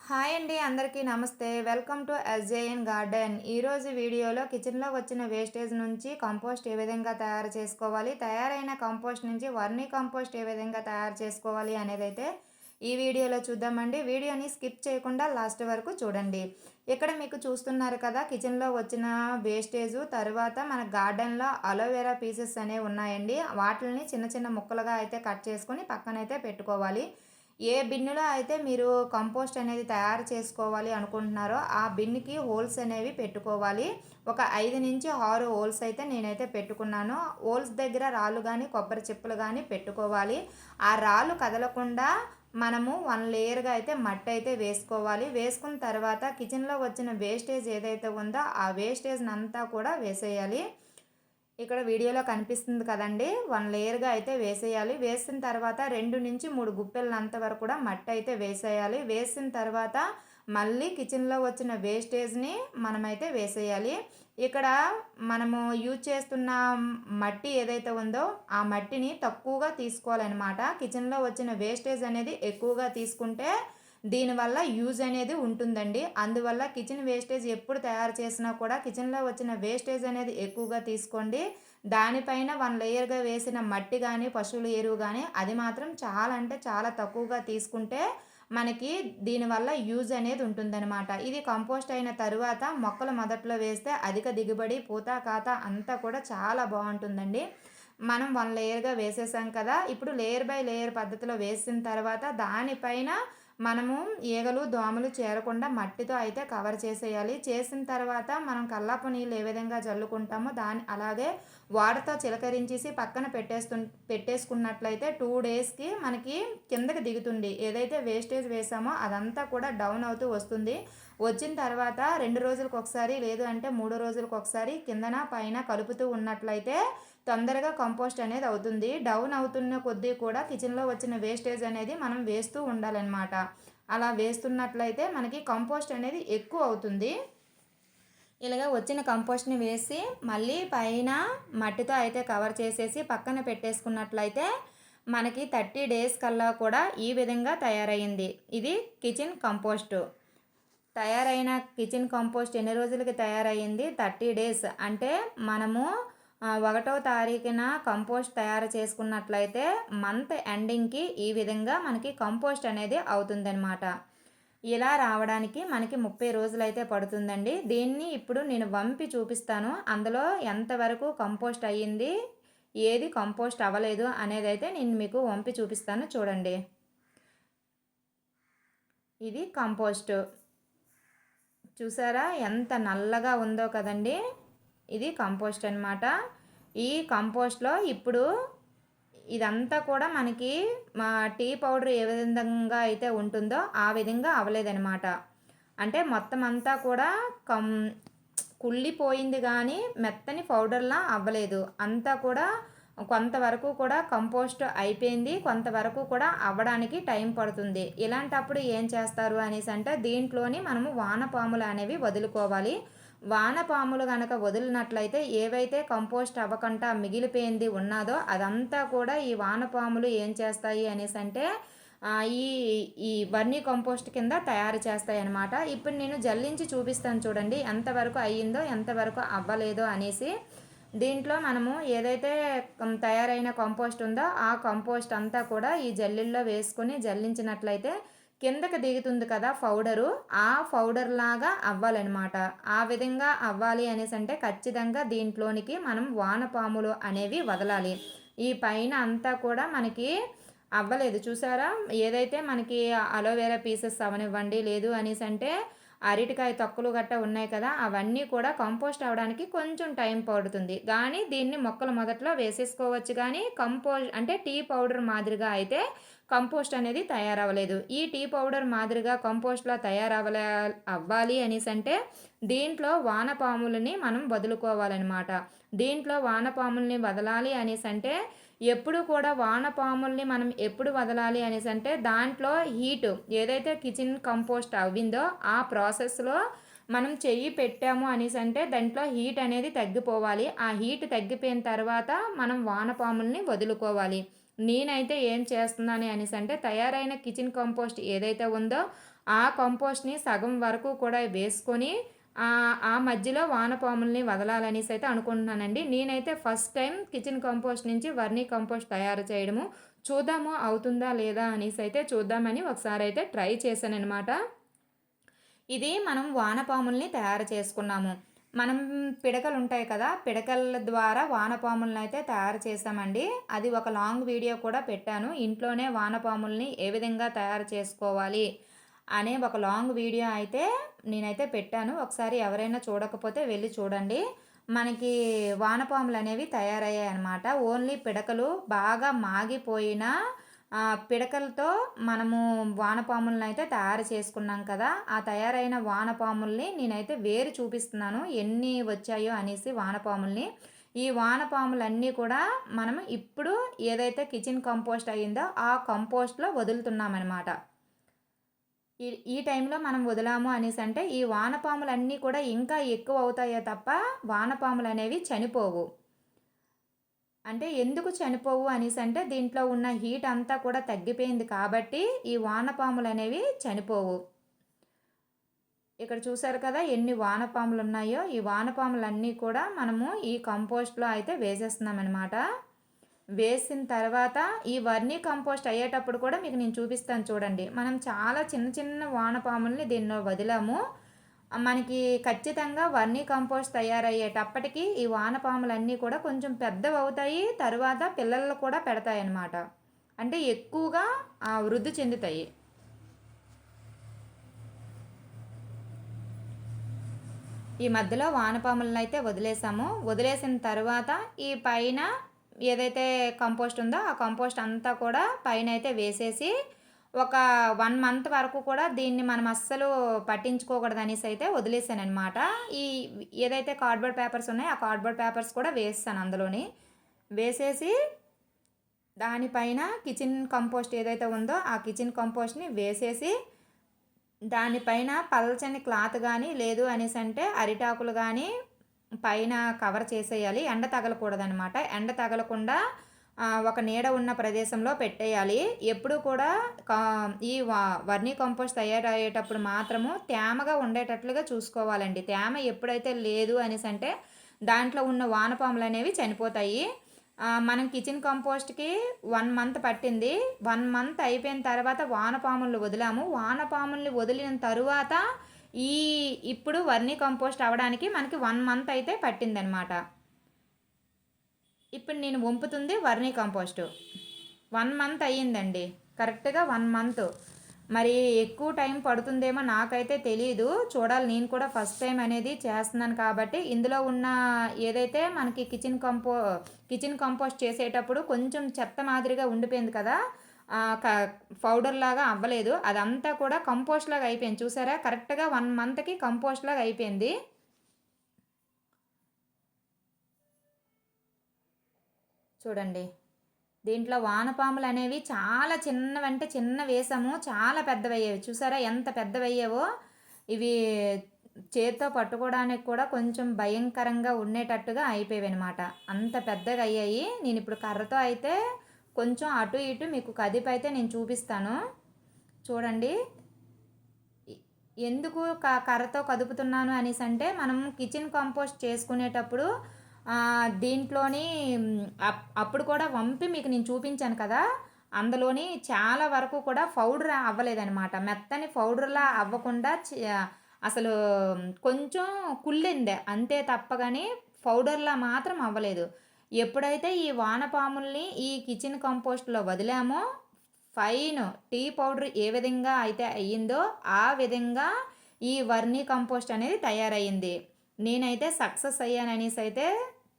Hi అండి, అందరికీ నమస్తే. Welcome to SJN garden. ఈరోజు వీడియోలో కిచెన్లో వచ్చిన వేస్టేజ్ నుంచి కంపోస్ట్ ఏ విధంగా తయారు చేసుకోవాలి, తయారైన కంపోస్ట్ నుంచి వర్మీ కంపోస్ట్ ఏ విధంగా తయారు చేసుకోవాలి అనేదైతే ఈ వీడియోలో చూద్దామండి. వీడియోని స్కిప్ చేయకుండా లాస్ట్ వరకు చూడండి. ఇక్కడ మీకు చూస్తున్నారు కదా, కిచెన్లో వచ్చిన వేస్టేజ్ తర్వాత మన గార్డెన్లో అలోవెరా పీసెస్ అనేవి ఉన్నాయండి. వాటిని చిన్న చిన్న ముక్కలుగా అయితే కట్ చేసుకొని పక్కనైతే పెట్టుకోవాలి. ఏ బిన్నులో అయితే మీరు కంపోస్ట్ అనేది తయారు చేసుకోవాలి అనుకుంటున్నారో ఆ బిన్నుకి హోల్స్ అనేవి పెట్టుకోవాలి. ఒక 5 నుంచి 6 హోల్స్ అయితే నేనైతే పెట్టుకున్నాను. హోల్స్ దగ్గర రాళ్ళు కానీ కొబ్బరి చిప్పలు కానీ పెట్టుకోవాలి. ఆ రాళ్ళు కదలకుండా మనము 1 లేయర్గా అయితే మట్టి అయితే వేసుకోవాలి. వేసుకున్న తర్వాత కిచెన్లో వచ్చిన వేస్టేజ్ ఏదైతే ఉందో ఆ వేస్టేజ్ని అంతా కూడా వేసేయాలి. ఇక్కడ వీడియోలో కనిపిస్తుంది కదండి, 1 లేయర్గా అయితే వేసేయాలి. వేసిన తర్వాత 2 నుంచి 3 గుప్పెలంత వరకు కూడా మట్టి అయితే వేసేయాలి. వేసిన తర్వాత మళ్ళీ కిచెన్లో వచ్చిన వేస్టేజ్ని మనమైతే వేసేయాలి. ఇక్కడ మనము యూజ్ చేస్తున్న మట్టి ఏదైతే ఉందో ఆ మట్టిని తక్కువగా తీసుకోవాలన్నమాట. కిచెన్లో వచ్చిన వేస్టేజ్ అనేది ఎక్కువగా తీసుకుంటే దీనివల్ల యూజ్ అనేది ఉంటుందండి. అందువల్ల కిచెన్ వేస్టేజ్ ఎప్పుడు తయారు చేసినా కూడా కిచెన్లో వచ్చిన వేస్టేజ్ అనేది ఎక్కువగా తీసుకోండి. దానిపైన 1 లేయర్గా వేసిన మట్టి కానీ పశువుల ఎరువు కానీ అది మాత్రం చాలా అంటే చాలా తక్కువగా తీసుకుంటే మనకి దీనివల్ల యూజ్ అనేది ఉంటుందన్నమాట. ఇది కంపోస్ట్ అయిన తరువాత మొక్కలు మొదట్లో వేస్తే అధిక దిగుబడి, పూత కాత అంతా కూడా చాలా బాగుంటుందండి. మనం 1 లేయర్గా వేసేసాం కదా, ఇప్పుడు లేయర్ బై లేయర్ పద్ధతిలో వేసిన తర్వాత దానిపైన మనము ఈగలు దోమలు చేరకుండా మట్టితో అయితే కవర్ చేసేయాలి. చేసిన తర్వాత మనం కల్లాపు నీళ్ళు ఏ విధంగా జల్లుకుంటామో అలాగే వాటర్తో చిలకరించేసి పక్కన పెట్టేసుకున్నట్లయితే 2 డేస్కి మనకి కిందకి దిగుతుంది. ఏదైతే వేస్టేజ్ వేసామో అదంతా కూడా డౌన్ అవుతూ వస్తుంది. వచ్చిన తర్వాత 2 రోజులకు ఒకసారి లేదు అంటే 3 రోజులకు ఒకసారి కిందన పైన కలుపుతూ ఉన్నట్లయితే తొందరగా కంపోస్ట్ అనేది అవుతుంది. డౌన్ అవుతున్న కొద్దీ కూడా కిచెన్లో వచ్చిన వేస్టేజ్ అనేది మనం వేస్తూ ఉండాలన్నమాట. అలా వేస్తున్నట్లయితే మనకి కంపోస్ట్ అనేది ఎక్కువ అవుతుంది. ఇలాగ వచ్చిన కంపోస్ట్ని వేసి మళ్ళీ పైన మట్టితో అయితే కవర్ చేసేసి పక్కన పెట్టేసుకున్నట్లయితే మనకి 30 డేస్ కల్లా కూడా ఈ విధంగా తయారైంది. ఇది కిచెన్ కంపోస్టు. తయారైన కిచెన్ కంపోస్ట్ ఎన్ని రోజులకి తయారైంది? 30 డేస్. అంటే మనము 1వ తారీఖున కంపోస్ట్ తయారు చేసుకున్నట్లయితే మంత్ ఎండింగ్కి ఈ విధంగా మనకి కంపోస్ట్ అనేది అవుతుందన్నమాట. ఇలా రావడానికి మనకి 30 రోజులు అయితే పడుతుందండి. దీన్ని ఇప్పుడు నేను వంపి చూపిస్తాను. అందులో ఎంతవరకు కంపోస్ట్ అయ్యింది, ఏది కంపోస్ట్ అవ్వలేదు అనేది అయితే నేను మీకు వంపి చూపిస్తాను. చూడండి, ఇది కంపోస్ట్. చూసారా ఎంత నల్లగా ఉందో కదండి. ఇది కంపోస్ట్ అన్నమాట. ఈ కంపోస్ట్లో ఇప్పుడు ఇదంతా కూడా మనకి మా టీ పౌడర్ ఏ విధంగా అయితే ఉంటుందో ఆ విధంగా అవ్వలేదన్నమాట. అంటే మొత్తం అంతా కూడా కుళ్ళిపోయింది కానీ మెత్తని పౌడర్లా అవ్వలేదు. అంతా కూడా కొంతవరకు కూడా కంపోస్ట్ అయిపోయింది, కొంతవరకు కూడా అవ్వడానికి టైం పడుతుంది. ఇలాంటప్పుడు ఏం చేస్తారు అనేసి అంటే దీంట్లోని మనము వానపాములు అనేవి వదులుకోవాలి. వానపాములు కనుక వదిలినట్లయితే ఏవైతే కంపోస్ట్ అవ్వకుండా మిగిలిపోయింది ఉన్నదో అదంతా కూడా ఈ వానపాములు ఏం చేస్తాయి అనేసి అంటే ఈ ఈ వర్మీ కంపోస్ట్ కింద తయారు చేస్తాయి అన్నమాట. ఇప్పుడు నేను జల్లించి చూపిస్తాను చూడండి ఎంతవరకు అయ్యిందో ఎంతవరకు అవ్వలేదో అనేసి. దీంట్లో మనము ఏదైతే తయారైన కంపోస్ట్ ఉందో ఆ కంపోస్ట్ అంతా కూడా ఈ జల్లిల్లో వేసుకొని జల్లించినట్లయితే కిందకి దిగుతుంది కదా పౌడరు, ఆ పౌడర్ లాగా అవ్వాలన్నమాట. ఆ విధంగా అవ్వాలి అనేసి అంటే ఖచ్చితంగా దీంట్లోనికి మనం వానపాములు అనేవి వదలాలి. ఈ పైన అంతా కూడా మనకి అవ్వలేదు చూసారా. ఏదైతే మనకి అలోవెరా పీసెస్ అవనివ్వండి, లేదు అనేసి అంటే అరటికాయ తొక్కలు గట్ట ఉన్నాయి కదా, అవన్నీ కూడా కంపోస్ట్ అవడానికి కొంచెం టైం పడుతుంది. కానీ దీన్ని మొక్కలు మొదట్లో వేసేసుకోవచ్చు. కానీ అంటే టీ పౌడర్ మాదిరిగా అయితే కంపోస్ట్ అనేది తయారవ్వలేదు. ఈ టీ పౌడర్ మాదిరిగా కంపోస్ట్లో అవ్వాలి అనేసి అంటే దీంట్లో వానపాములని మనం వదులుకోవాలన్నమాట. దీంట్లో వానపాముల్ని వదలాలి అనేసి అంటే ఎప్పుడు కూడా వానపాముల్ని మనం ఎప్పుడు వదలాలి అనేసి అంటే దాంట్లో హీటు ఏదైతే కిచెన్ కంపోస్ట్ అవ్విందో ఆ ప్రాసెస్లో మనం చెయ్యి పెట్టాము అనేసి అంటే దాంట్లో హీట్ అనేది తగ్గిపోవాలి. ఆ హీట్ తగ్గిపోయిన తర్వాత మనం వానపాముల్ని వదులుకోవాలి. నేనైతే ఏం చేస్తున్నాను అనేసి అంటే తయారైన కిచెన్ కంపోస్ట్ ఏదైతే ఉందో ఆ కంపోస్ట్‌ని సగం వరకు కూడా వేసుకొని ఆ మధ్యలో వానపాముల్ని వదలాలనేసి అయితే అనుకుంటున్నానండి. నేనైతే ఫస్ట్ టైం కిచెన్ కంపోస్ట్ నుంచి వర్మీ కంపోస్ట్ తయారు చేయడము. చూద్దాము అవుతుందా లేదా అనేసి అయితే చూద్దామని ఒకసారైతే ట్రై చేశాననమాట. ఇది మనం వానపాముల్ని తయారు చేసుకున్నాము. మనం పిడకలుంటాయి కదా! పిడకల ద్వారా వానపాములనైతే తయారు చేశామండి. అది ఒక లాంగ్ వీడియో కూడా పెట్టాను. ఇంట్లోనే వానపాముల్ని ఏ విధంగా తయారు చేసుకోవాలి అనే ఒక లాంగ్ వీడియో అయితే నేనైతే పెట్టాను. ఒకసారి ఎవరైనా చూడకపోతే వెళ్ళి చూడండి. మనకి వానపాములనేవి తయారయ్యాయన్నమాట. ఓన్లీ పిడకలు బాగా మాగిపోయిన పిడకలతో మనము వానపాములనైతే తయారు చేసుకున్నాం కదా! ఆ తయారైన వానపాముల్ని నేనైతే వేరు చూపిస్తున్నాను. ఎన్ని వచ్చాయో అనేసి వానపాముల్ని. ఈ వానపాములన్నీ కూడా మనం ఇప్పుడు ఏదైతే కిచెన్ కంపోస్ట్ అయిందో ఆ కంపోస్ట్‌లో వదులుతున్నామనమాట. ఈ ఈ టైంలో మనం వదిలాము అనేసంటే ఈ వానపాములన్నీ కూడా ఇంకా ఎక్కువ అవుతాయే తప్ప వానపాములనేవి చనిపోవు. అంటే ఎందుకు చనిపోవు అనేసంటే దీంట్లో ఉన్న హీట్ అంతా కూడా తగ్గిపోయింది కాబట్టి ఈ వానపాములనేవి చనిపోవు. ఇక్కడ చూసారు కదా ఎన్ని వానపాములున్నాయో. ఈ వానపాములన్నీ కూడా మనము ఈ కంపోస్ట్‌లో అయితే వేసేస్తున్నామనమాట. వేసిన తర్వాత ఈ వర్మీ కంపోస్ట్ అయ్యేటప్పుడు కూడా మీకు నేను చూపిస్తాను చూడండి. మనం చాలా చిన్న చిన్న వానపాముల్ని దీనిలో వదిలాము. మనకి ఖచ్చితంగా వర్మీ కంపోస్ట్ తయారయ్యేటప్పటికి ఈ వానపాములన్నీ కూడా కొంచెం పెద్దవవుతాయి. తరువాత పిల్లలు కూడా పెడతాయన్నమాట. అంటే ఎక్కువగా వృద్ధి చెందుతాయి. ఈ మధ్యలో వానపాములనైతే వదిలేసాము. వదిలేసిన తర్వాత ఈ పైన ఏదైతే కంపోస్ట్ ఉందో ఆ కంపోస్ట్ అంతా కూడా పైనైతే వేసేసి ఒక 1 మంత్ వరకు కూడా దీన్ని మనం అస్సలు పట్టించుకోకూడదనేసి అయితే వదిలేసాననమాట. ఈ ఏదైతే కార్డ్‌బోర్డ్ పేపర్స్ ఉన్నాయో ఆ కార్డ్‌బోర్డ్ పేపర్స్ కూడా వేసేసాను అందులోని. వేసేసి దానిపైన కిచెన్ కంపోస్ట్ ఏదైతే ఉందో ఆ కిచెన్ కంపోస్ట్‌ని వేసేసి దానిపైన పల్చని క్లాత్ గానీ లేదు అనేసంటే అరిటాకులు గానీ పైన కవర్ చేసేయాలి. ఎండ తగలకూడదనమాట. ఎండ తగలకుండా ఒక నీడ ఉన్న ప్రదేశంలో పెట్టేయాలి. ఎప్పుడూ కూడా కా ఈ వర్మీ కంపోస్ట్ తయారయ్యేటప్పుడు మాత్రము తేమగా ఉండేటట్లుగా చూసుకోవాలండి. తేమ ఎప్పుడైతే లేదు అనేసంటే దాంట్లో ఉన్న వానపాములనేవి చనిపోతాయి. మనం కిచెన్ కంపోస్ట్‌కి 1 మంత్ పట్టింది. 1 మంత్ అయిపోయిన తర్వాత వానపాములు వదిలాము. వానపాముల్ని వదిలిన తరువాత ఈ ఇప్పుడు వర్మీ కంపోస్ట్ అవ్వడానికి మనకి 1 మంత్ అయితే పట్టిందనమాట. ఇప్పుడు నేను వంపుతుంది వర్మీ కంపోస్టు. 1 మంత్ అయ్యిందండి. కరెక్ట్‌గా 1 మంత్. మరి ఎక్కువ టైం పడుతుందేమో నాకైతే తెలీదు. చూడాలి నేను కూడా ఫస్ట్ టైం అనేది చేస్తున్నాను కాబట్టి ఇందులో ఉన్న ఏదైతే మనకి కిచెన్ కంపోస్ట్ చేసేటప్పుడు కొంచెం చెత్త మాదిరిగా ఉండిపోయింది కదా! పౌడర్ లాగా అవ్వలేదు. అదంతా కూడా కంపోస్ట్ లాగా అయిపోయింది. చూసారా? కరెక్ట్‌గా 1 మంత్‌కి కంపోస్ట్ లాగా అయిపోయింది. చూడండి. దీంట్లో వానపాములనేవి చాలా చిన్నవంటే చిన్నవేసాము. చాలా పెద్దవయ్యేవి. చూసారా ఎంత పెద్దవయ్యావో? ఇవి చేత్తో పట్టుకోవడానికి కూడా కొంచెం భయంకరంగా ఉండేటట్టుగా అయిపోయావనమాట. అంత పెద్దగా అయ్యాయి. నేనిప్పుడు కర్రతో అయితే కొంచెం అటు ఇటు మీకు కదిపైతే నేను చూపిస్తాను. చూడండి. ఎందుకు కర్రతో కదుపుతున్నాను అనేసంటే మనం కిచెన్ కంపోస్ట్ చేసుకునేటప్పుడు దీంట్లోని అప్పుడు కూడా వంపి మీకు నేను చూపించాను కదా! అందులోని చాలా వరకు కూడా పౌడర్ అవ్వలేదనమాట. మెత్తని పౌడర్‌లా అవ్వకుండా అసలు కొంచెం కుళ్ళిందే. అంతే తప్ప గాని పౌడర్‌లా మాత్రం అవ్వలేదు. ఎప్పుడైతే ఈ వానపాముల్ని ఈ కిచెన్ కంపోస్ట్‌లో వదిలామో ఫైన్ టీ పౌడర్ ఏ విధంగా అయితే అయ్యిందో ఆ విధంగా ఈ వర్మీ కంపోస్ట్ అనేది తయారయ్యింది. నేనైతే సక్సెస్ అయ్యాననేసి అయితే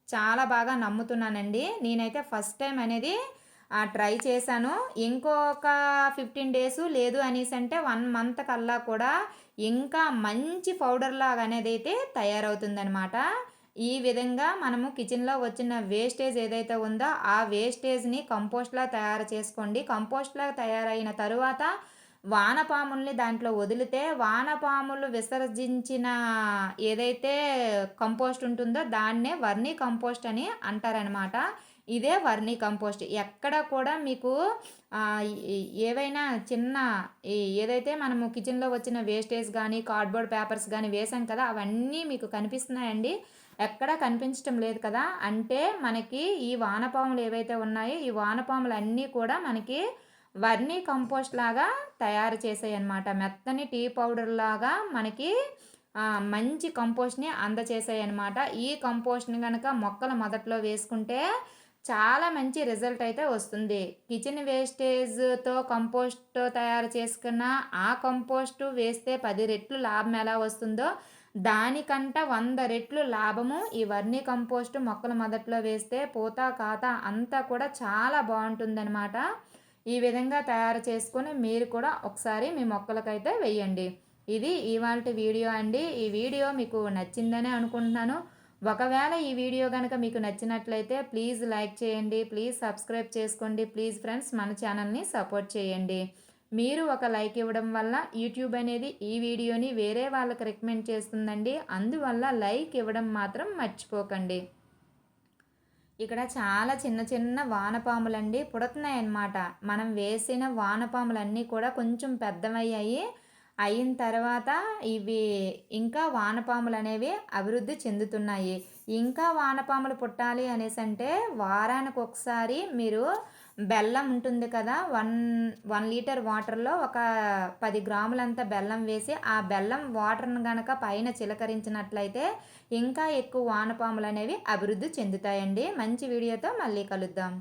చాలా బాగా నమ్ముతున్నానండి. నేనైతే ఫస్ట్ టైం అనేది ట్రై చేశాను. ఇంకొక 15 డేస్ లేదు అనేసంటే 1 మంత్ కల్లా కూడా ఇంకా మంచి పౌడర్ లాగా అనేదైతే తయారవుతుందనమాట. ఈ విధంగా మనము కిచెన్‌లో వచ్చిన వేస్టేజ్ ఏదైతే ఉందో ఆ వేస్టేజ్‌ని కంపోస్ట్‌లా తయారు చేసుకోండి. కంపోస్ట్‌లా తయారైన తరువాత వానపాముల్ని దాంట్లో వదిలితే వానపాములు విసర్జించిన ఏదైతే కంపోస్ట్ ఉంటుందో దాన్నే వర్మీ కంపోస్ట్ అని అంటారనమాట. ఇదే వర్మీ కంపోస్ట్. ఎక్కడ కూడా మీకు ఏవైనా చిన్న ఏదైతే మనము కిచెన్‌లో వచ్చిన వేస్టేజ్ గానీ, కార్డ్‌బోర్డ్ పేపర్స్ గానీ వేసాం కదా! అవన్నీ మీకు కనిపిస్తున్నాయండి. ఎక్కడా కనిపించటం లేదు కదా! అంటే మనకి ఈ వానపాములు ఏవైతే ఉన్నాయో, ఈ వానపాములన్నీ కూడా మనకి వర్మీ కంపోస్ట్ లాగా తయారు చేసాయన్నమాట. మెత్తని టీ పౌడర్ లాగా మనకి మంచి కంపోస్ట్‌ని అందచేసాయన్నమాట. ఈ కంపోస్ట్‌ని గనక మొక్కల మొదట్లో వేసుకుంటే చాలా మంచి రిజల్ట్ అయితే వస్తుంది. కిచెన్ వేస్టేజ్‌తో కంపోస్ట్ తయారు చేసుకున్న ఆ కంపోస్టు వేస్తే 10 రెట్లు లాభం ఎలా వస్తుందో, దానికంట 100 రెట్లు లాభము ఈ వర్మీ కంపోస్ట్ మొక్కల మొదట్లో వేస్తే పూత, కాత అంతా కూడా చాలా బావుంటుందనమాట. ఈ విధంగా తయారు చేసుకొని మీరు కూడా ఒకసారి మీ మొక్కలకైతే వేయండి. ఇది ఇవాల్టి వీడియో అండి. ఈ వీడియో మీకు నచ్చిందనే అనుకుంటున్నాను. ఒకవేళ ఈ వీడియో గనక మీకు నచ్చినట్లయితే ప్లీజ్ లైక్ చేయండి. ప్లీజ్ సబ్స్క్రైబ్ చేసుకోండి. ప్లీజ్ ఫ్రెండ్స్ మన ఛానల్‌ని సపోర్ట్ చేయండి. మీరు ఒక లైక్ ఇవ్వడం వల్ల యూట్యూబ్ అనేది ఈ వీడియోని వేరే వాళ్ళకి రికమెండ్ చేస్తుందండి. అందువల్ల లైక్ ఇవ్వడం మాత్రం మర్చిపోకండి. ఇక్కడ చాలా చిన్న చిన్న వానపాములండి పుడుతున్నాయన్నమాట. మనం వేసిన వానపాములన్నీ కూడా కొంచెం పెద్దవయ్యాయి. అయిన తర్వాత ఇవి ఇంకా వానపాములనేవి అభివృద్ధి చెందుతున్నాయి. ఇంకా వానపాములు పుట్టాలి అనేసంటే వారానికి ఒకసారి మీరు బెల్లం ఉంటుంది కదా! 1 లీటర్ వాటర్‌లో ఒక 10 గ్రాములంత బెల్లం వేసి, ఆ బెల్లం వాటర్‌ని గనక పైన చిలకరించినట్లయితే ఇంకా ఎక్కువ వానపాములనేవి అభివృద్ధి చెందుతాయండి. మంచి వీడియోతో మళ్ళీ కలుద్దాం.